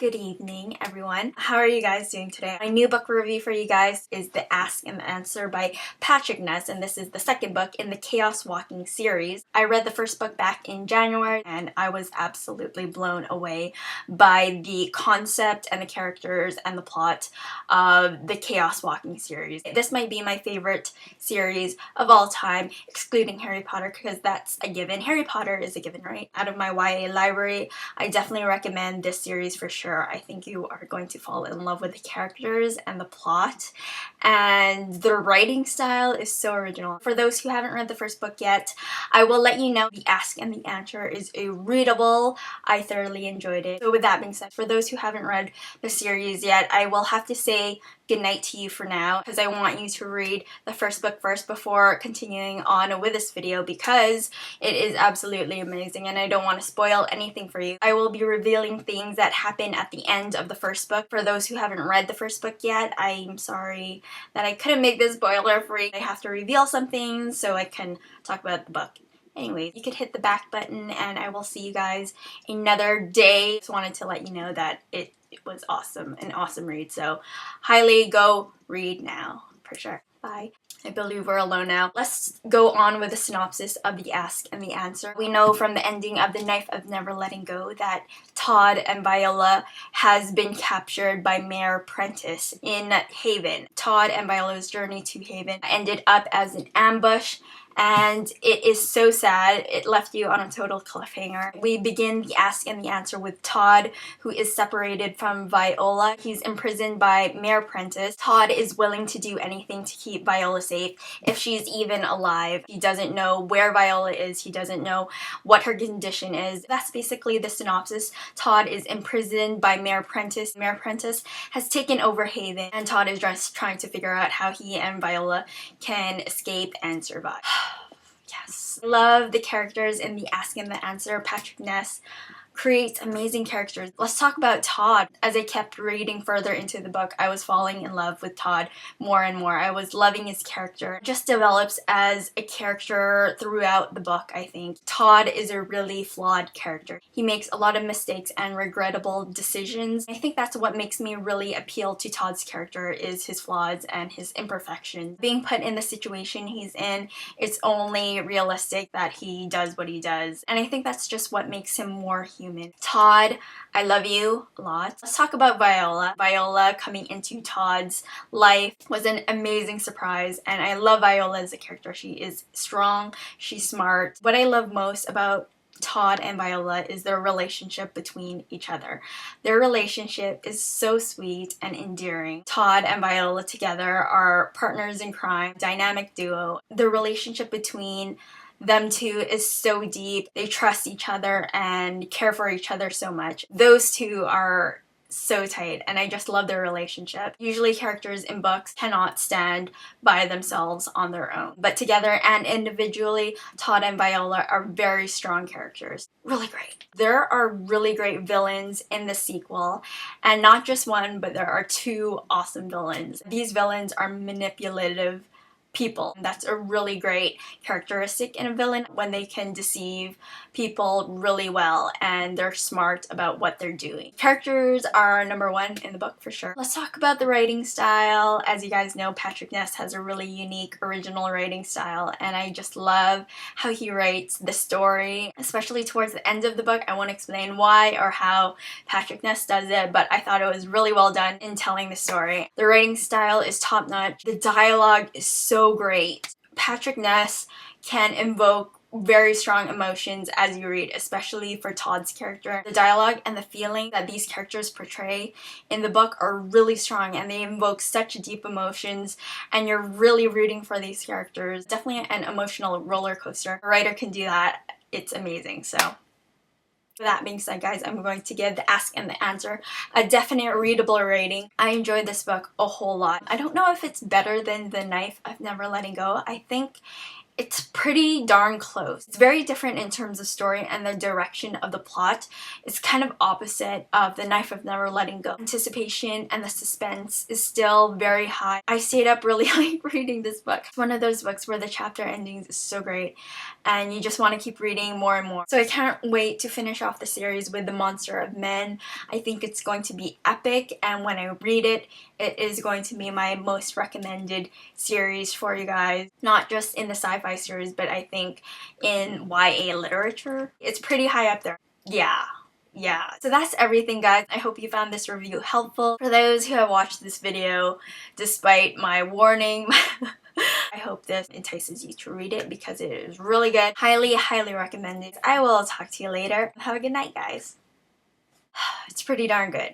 Good evening, everyone. How are you guys doing today? My new book review for you guys is The Ask and the Answer by Patrick Ness, and this is the second book in the Chaos Walking series. I read the first book back in January, and I was absolutely blown away by the concept and the characters and the plot of the Chaos Walking series. This might be my favorite series of all time, excluding Harry Potter, because that's a given. Harry Potter is a given, right? Out of my YA library, I definitely recommend this series for sure. I think you are going to fall in love with the characters and the plot, and the writing style is so original. For those who haven't read the first book yet, I will let you know The Ask and the Answer is a readable. I thoroughly enjoyed it. So with that being said, for those who haven't read the series yet, I will have to say goodnight to you for now, because I want you to read the first book first before continuing on with this video, because it is absolutely amazing and I don't want to spoil anything for you. I will be revealing things that happen at the end of the first book. For those who haven't read the first book yet, I'm sorry that I couldn't make this spoiler free. I have to reveal some things so I can talk about the book. Anyways, you could hit the back button and I will see you guys another day. Just wanted to let you know that it was awesome, an awesome read. So highly go read now, for sure. Bye. I believe we're alone now. Let's go on with the synopsis of The Ask and the Answer. We know from the ending of The Knife of Never Letting Go that TODD and Viola has been captured by Mayor Prentice in Haven. TODD and Viola's journey to Haven ended up as an ambush, and it is so sad. It left you on a total cliffhanger. We begin The Ask and the Answer with TODD, who is separated from Viola. He's imprisoned by Mayor Prentice. TODD is willing to do anything to keep Viola safe, if she's even alive. He doesn't know where Viola is. He doesn't know what her condition is. That's basically the synopsis. TODD is imprisoned by Mayor Prentice. Mayor Prentice has taken over Haven, and TODD is just trying to figure out how he and Viola can escape and survive. Yes. Love the characters in The Ask and the Answer. Patrick Ness creates amazing characters. Let's talk about TODD. As I kept reading further into the book, I was falling in love with TODD more and more. I was loving his character. Just develops as a character throughout the book, I think. TODD is a really flawed character. He makes a lot of mistakes and regrettable decisions. I think that's what makes me really appeal to TODD's character, is his flaws and his imperfections. Being put in the situation he's in, it's only realistic that he does what he does. And I think that's just what makes him more human. TODD, I love you a lot. Let's talk about Viola. Viola coming into TODD's life was an amazing surprise, and I love Viola as a character. She is strong, she's smart. What I love most about TODD and Viola is their relationship between each other. Their relationship is so sweet and endearing. TODD and Viola together are partners in crime, dynamic duo. The relationship between them two is so deep. They trust each other and care for each other so much. Those two are so tight, and I just love their relationship. Usually characters in books cannot stand by themselves on their own, but together and individually, TODD and Viola are very strong characters. Really great. There are really great villains in the sequel, and not just one, but there are two awesome villains. These villains are manipulative people. That's a really great characteristic in a villain, when they can deceive people really well and they're smart about what they're doing. Characters are number one in the book for sure. Let's talk about the writing style. As you guys know, Patrick Ness has a really unique, original writing style, and I just love how he writes the story, especially towards the end of the book. I won't explain why or how Patrick Ness does it, but I thought it was really well done in telling the story. The writing style is top-notch. The dialogue is so great. Patrick Ness can invoke very strong emotions as you read, especially for TODD's character. The dialogue and the feeling that these characters portray in the book are really strong, and they invoke such deep emotions, and you're really rooting for these characters. Definitely an emotional roller coaster. A writer can do that. It's amazing. So with that being said, guys, I'm going to give The Ask and the Answer a definite readable rating. I enjoyed this book a whole lot. I don't know if it's better than The Knife of Never Letting Go. I think It's pretty darn close. It's very different in terms of story, and the direction of the plot is kind of opposite of The Knife of Never Letting Go. Anticipation and the suspense is still very high. I stayed up really late reading this book. It's one of those books where the chapter endings is so great and you just want to keep reading more and more. So I can't wait to finish off the series with The Monster of Men. I think it's going to be epic, and when I read it, it is going to be my most recommended series for you guys. Not just in the sci-fi series, but I think in YA literature. It's pretty high up there. Yeah. So that's everything, guys. I hope you found this review helpful. For those who have watched this video despite my warning, I hope this entices you to read it because it is really good. Highly, highly recommended. I will talk to you later. Have a good night, guys. It's pretty darn good.